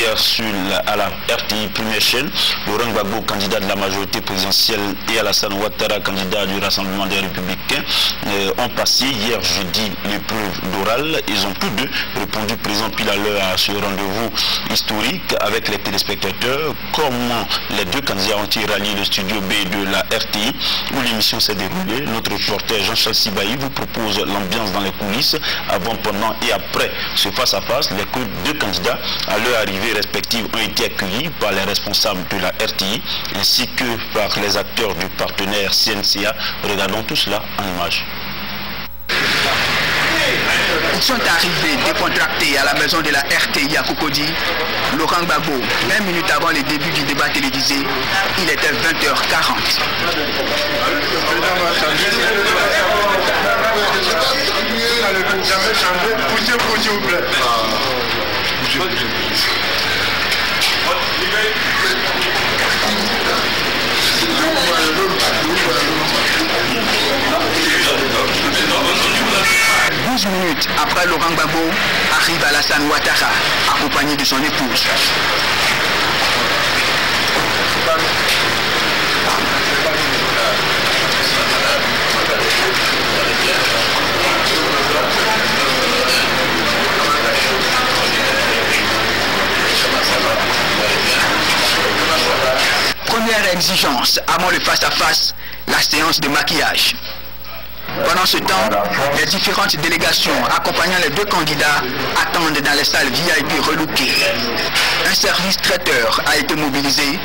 hier à la RTI Première Chaîne. Laurent Gbagbo, candidat de la majorité présidentielle, et Alassane Ouattara, candidat du Rassemblement des Républicains, ont passé hier jeudi l'épreuve d'oral. Ils ont tous deux répondu présent pile à l'heure à ce rendez-vous historique avec les téléspectateurs. Comment les deux candidats ont-ils rallié le studio B de la RTI où l'émission s'est déroulée? Notre reporter Jean-Charles Sibaï vous propose l'ambiance dans les coulisses avant, pendant et après ce face-à-face. Les deux candidats à leur arrivée respective ont été accueillis par les responsables de la RTI ainsi que par les acteurs du partenaire CNCA. Regardons tout cela en images. Ils sont arrivés décontractés à la maison de la RTI à Cocody. Laurent Gbagbo, 20 minutes avant le début du débat télévisé, il était 20h40. Minutes après, Laurent Gbagbo arrive à Alassane Ouattara, accompagné de son épouse. Première exigence avant le face-à-face, la séance de maquillage. Pendant ce temps, les différentes délégations accompagnant les deux candidats attendent dans les salles VIP relookées. Un service traiteur a été mobilisé,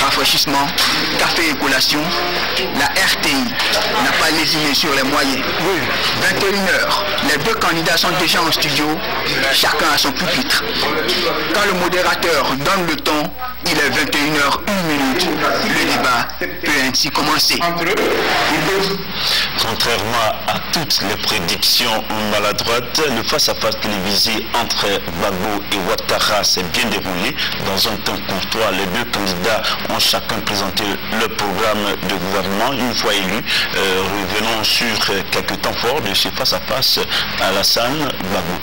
rafraîchissement, café et collation. La RTI n'a pas lésiné sur les moyens. 21h, les deux candidats sont déjà en studio, chacun à son pupitre. Quand le modérateur donne le ton, il est 21h01. Le débat peut ainsi commencer. Contrairement à toutes les prédictions maladroites, le face-à-face télévisé entre Gbagbo et Ouattara s'est bien déroulé dans un temps courtois. Les deux candidats ont chacun présenté leur programme de gouvernement. Une fois élus, revenons sur quelques temps forts de ce face-à-face à Alassane Gbagbo.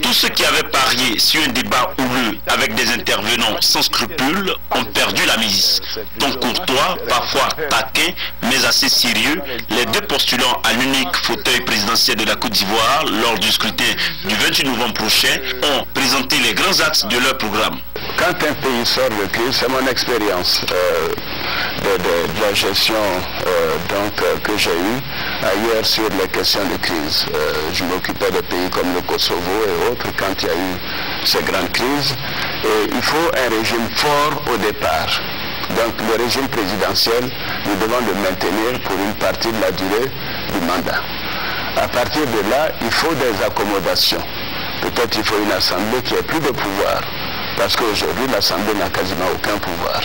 Tous ceux qui avaient parié sur un débat houleux avec des intervenants sans scrupules ont perdu la mise. Donc courtois, parfois taquins, mais assez sérieux, les deux postulants à l'unique fauteuil présidentiel de la Côte d'Ivoire lors du scrutin du 28 novembre prochain ont présenté les grands axes de leur programme. Quand un pays sort de crise, c'est mon expérience de la gestion que j'ai eue ailleurs sur les questions de crise. Je m'occupais de pays comme le Kosovo et autres quand il y a eu ces grandes crises. Et il faut un régime fort au départ. Donc le régime présidentiel, nous devons le maintenir pour une partie de la durée du mandat. À partir de là, il faut des accommodations. Peut-être il faut une assemblée qui ait plus de pouvoir. Parce qu'aujourd'hui, l'Assemblée n'a quasiment aucun pouvoir.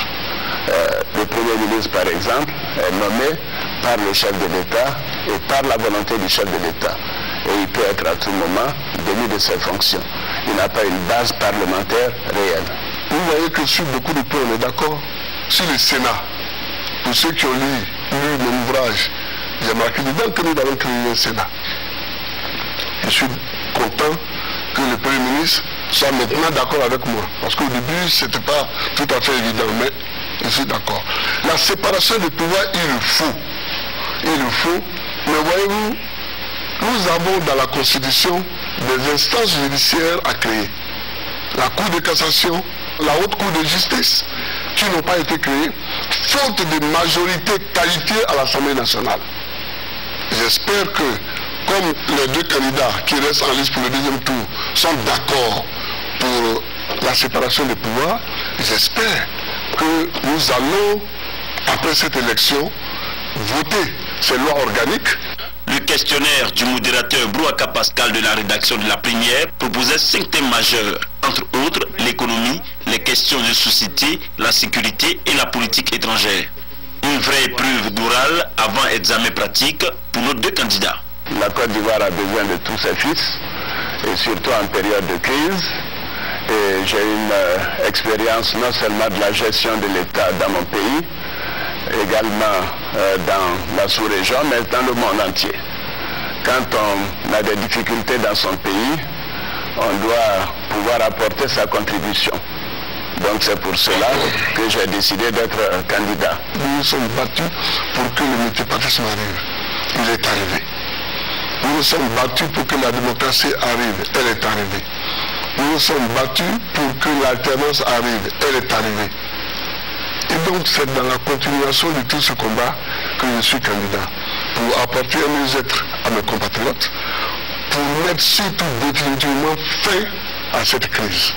Le Premier ministre, par exemple, est nommé par le chef de l'État et par la volonté du chef de l'État. Et il peut être à tout moment démis de ses fonctions. Il n'a pas une base parlementaire réelle. Vous voyez que sur beaucoup de points, on est d'accord. Sur le Sénat, pour ceux qui ont lu mon ouvrage, j'ai marqué dedans que nous avons créé un Sénat. Je suis content que le Premier ministre soit maintenant d'accord avec moi. Parce qu'au début, ce n'était pas tout à fait évident, mais je suis d'accord. La séparation des pouvoirs, il le faut. Il le faut. Mais voyez-vous, nous avons dans la Constitution des instances judiciaires à créer. La Cour de cassation, la Haute Cour de justice, qui n'ont pas été créées, faute de majorité qualifiée à l'Assemblée nationale. J'espère que, comme les deux candidats qui restent en liste pour le deuxième tour sont d'accord pour la séparation des pouvoirs, j'espère que nous allons, après cette élection, voter ces lois organiques. Le questionnaire du modérateur Brouaka Pascal de la rédaction de la Première proposait 5 thèmes majeurs, entre autres l'économie, les questions de société, la sécurité et la politique étrangère. Une vraie épreuve d'oral avant examen pratique pour nos deux candidats. La Côte d'Ivoire a besoin de tous ses fils, et surtout en période de crise. Et j'ai une expérience non seulement de la gestion de l'État dans mon pays, également dans la sous-région, mais dans le monde entier. Quand on a des difficultés dans son pays, on doit pouvoir apporter sa contribution. Donc c'est pour cela que j'ai décidé d'être candidat. Nous nous sommes battus pour que le multipartisme arrive. Il est arrivé. Nous nous sommes battus pour que la démocratie arrive. Elle est arrivée. Nous nous sommes battus pour que l'alternance arrive. Elle est arrivée. Et donc c'est dans la continuation de tout ce combat que je suis candidat. Pour apporter un mieux-être à mes compatriotes, pour mettre surtout définitivement fin à cette crise.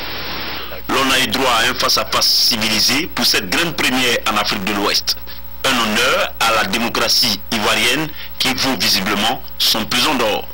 L'on a eu droit à un face-à-face civilisé pour cette grande première en Afrique de l'Ouest. Un honneur à la démocratie ivoirienne qui vaut visiblement son pesant d'or.